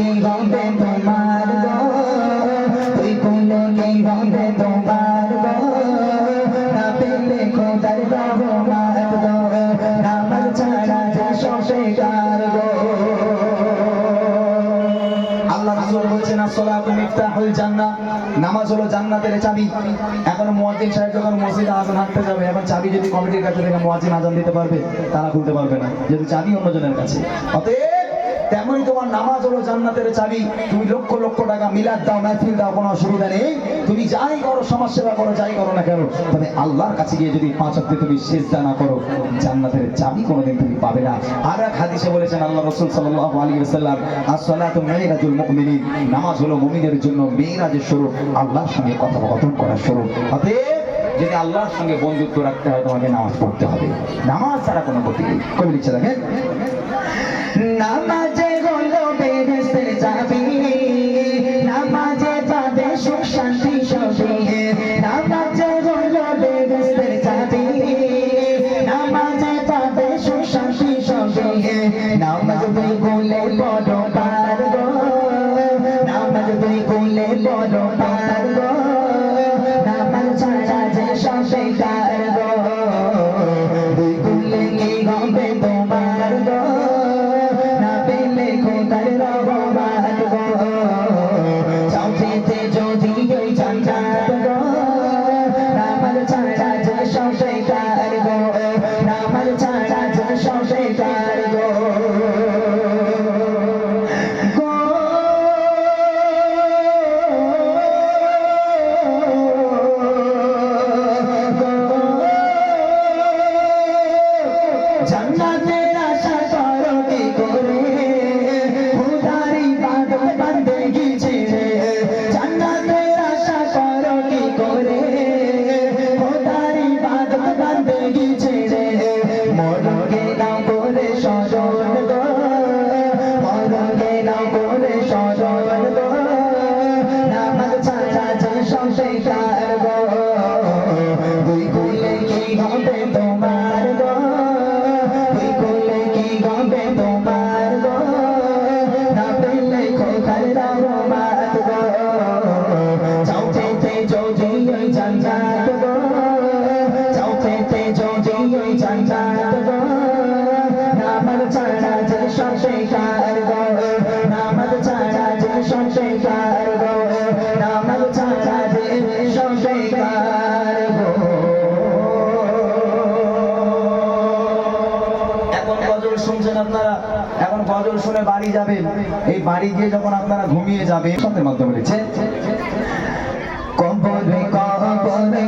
কি হবে তোমার গো, তুই করলে কি হবে তোমার গো, না পেলে খোদার রহমত গো, নামাজ ছাড়া যে সব বেকার গো। আল্লাহ রাসূল বলেছেন as-সালাতু মিফতাহুল জান্নাহ, নামাজ হলো জান্নাতের চাবি। এখন মুয়াজ্জিন সাহেব যখন মসজিদে আযান হাঁকতে যাবে, এখন চাবি যদি কমিটির কাছে থেকে মুয়াজ্জিন আযান দিতে পারবে, তারা খুলতে পারবে না, যেহেতু চাবি অন্যজনের কাছে। অতএব তেমনই তোমার নামাজ হলো জান্নাতের চাবি। তুমি লক্ষ লক্ষ টাকা মিলাদ দাও, মাহফিল দাও, কোনো অসুবিধা নেই। তুমি যাই করো, সমাজ সেবা করো, যাই করো না কেন, তবে আল্লাহর কাছে গিয়ে যদি 5 ওয়াক্তে তুমি সিজদা না করো, জান্নাতের চাবি কোনোদিন তুমি পাবে না। আর এক হাদিসে বলেছেন আল্লাহ রাসূল সাল্লাল্লাহু আলাইহি ওয়াসাল্লাম, as-সালাতু মিরাজুল মুমিনিন, নামাজ হলো মুমিনের জন্য মিরাজের স্বরূপ, আল্লাহর সঙ্গে কথোপকথন করার স্বরূপ। অতএব যদি আল্লাহর সঙ্গে বন্ধুত্ব রাখতে হয়, তোমাকে নামাজ পড়তে হবে। নামাজ ছাড়া কোনো গতি নেই। কবি লিখছে দেখেন, নামাজে হলো বেহেশতের চাবি, নামাজে পাবে সুখ শান্তি সবই, নামাজে হলো বেহেশতের চাবি, নামাজে পাবে সুখ শান্তি সবই, নামাজ তুই করলে বড় পার গো, নামাজ তুই করলে বড় পার গো, নামাজ ছাড়া যে সব বেকার গো, তুই করলে কি হবে তোমার গো, জান্নাতের আশা করো কি করে, খোদার ইবাদত বান্দেগি ছেড়ে, জান্নাতের আশা করো কি করে, খোদার ইবাদত বান্দেগি ছেড়ে, মরকে নাও করে স্মরণ গো, মরকে নাও করে স্মরণ গো, নামাজ ছাড়া যে সব বেকার গো, তুই করলে কি হবে তোমার গো, আপনারা এখন গজল শুনে বাড়ি যাবেন। এই বাড়ি গিয়ে যখন আপনারা ঘুমিয়ে যাবেন, সন্ধ্যের মাধ্যমে লিখছে, কবরে কবরে